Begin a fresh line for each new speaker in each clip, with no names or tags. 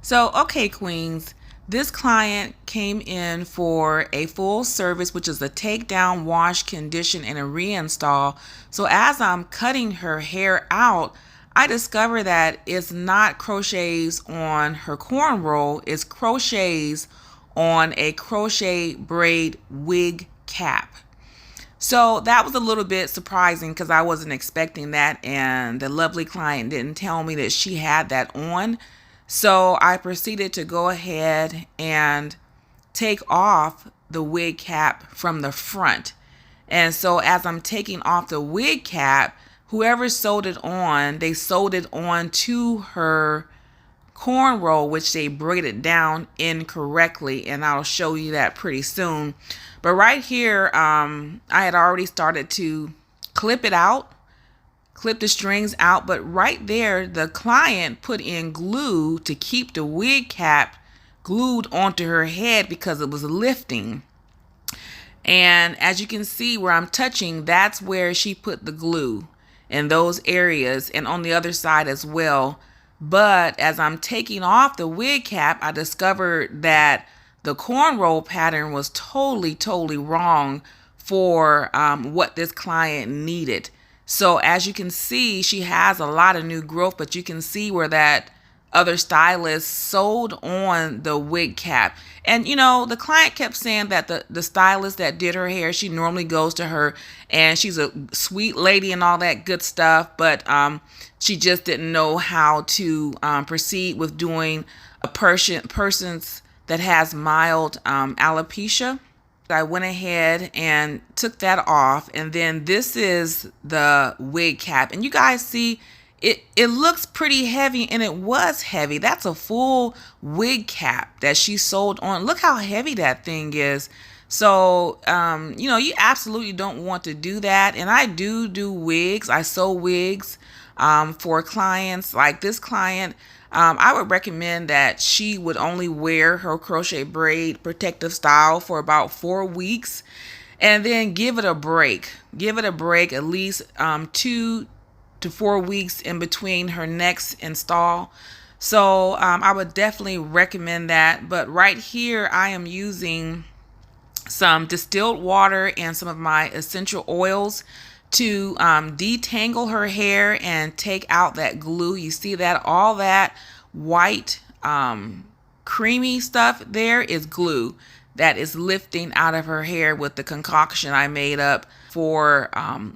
So, okay, queens, this client came in for a full service, which is a takedown, wash, condition, and a reinstall. So as I'm cutting her hair out, I discover that it's not crochets on her cornrow, it's crochets on a crochet braid wig cap. So that was a little bit surprising because I wasn't expecting that, and the lovely client didn't tell me that she had that on. So I proceeded to go ahead and take off the wig cap from the front. And so as I'm taking off the wig cap, whoever sewed it on, they sewed it on to her cornrow, which they braided down incorrectly, and I'll show you that pretty soon. But right here, I had already started to clip it out, clip the strings out, but right there the client put in glue to keep the wig cap glued onto her head because it was lifting. And as you can see where I'm touching, that's where she put the glue, in those areas, and on the other side as well. But as I'm taking off the wig cap, I discovered that the cornrow pattern was totally wrong for what this client needed. So as you can see, she has a lot of new growth, but you can see where that other stylist sewed on the wig cap. And you know, the client kept saying that the stylist that did her hair, she normally goes to her and she's a sweet lady and all that good stuff, but she just didn't know how to proceed with doing a person's that has mild alopecia. I went ahead and took that off, and then this is the wig cap, and you guys see it looks pretty heavy, and it was heavy. That's a full wig cap that she sewed on. Look how heavy that thing is. So you know, you absolutely don't want to do that. And I do wigs. I sew wigs for clients. Like this client, I would recommend that she would only wear her crochet braid protective style for about 4 weeks, and then give it a break. Give it a break at least 2 to 4 weeks in between her next install. So I would definitely recommend that. But right here I am using some distilled water and some of my essential oils to detangle her hair and take out that glue. You see that all that white creamy stuff there is glue that is lifting out of her hair with the concoction I made up for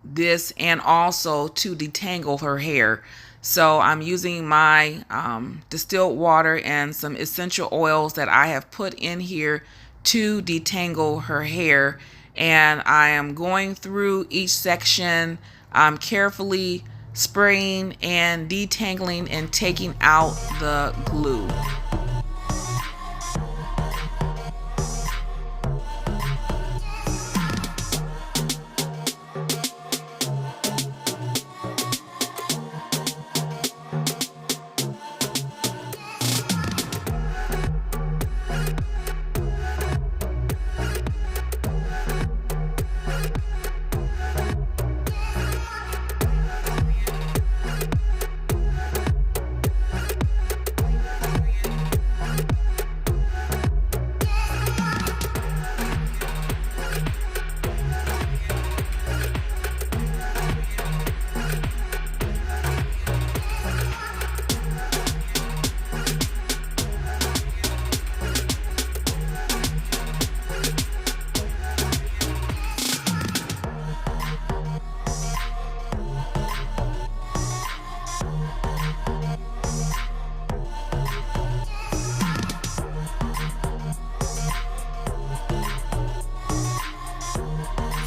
this, and also to detangle her hair. So I'm using my distilled water and some essential oils that I have put in here to detangle her hair, and I am going through each section carefully spraying and detangling and taking out the glue.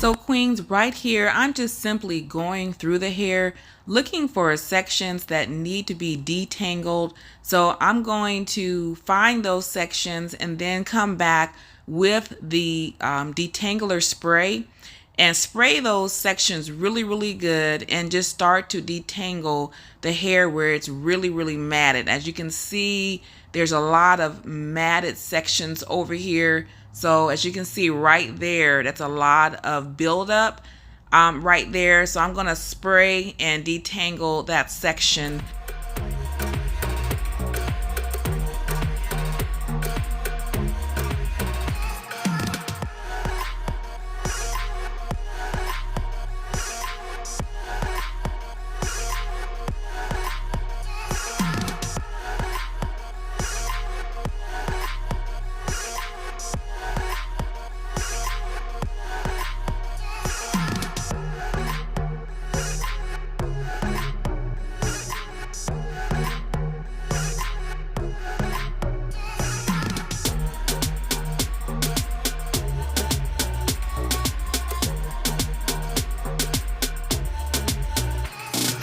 So queens, right here, I'm just simply going through the hair, looking for sections that need to be detangled. So I'm going to find those sections and then come back with the detangler spray and spray those sections really good, and just start to detangle the hair where it's really matted. As you can see, there's a lot of matted sections over here. So as you can see right there, that's a lot of buildup right there. So I'm going to spray and detangle that section.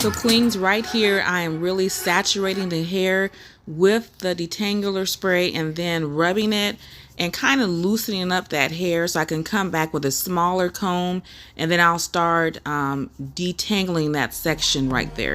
So queens, right here I am really saturating the hair with the detangler spray and then rubbing it and kind of loosening up that hair so I can come back with a smaller comb, and then I'll start detangling that section right there.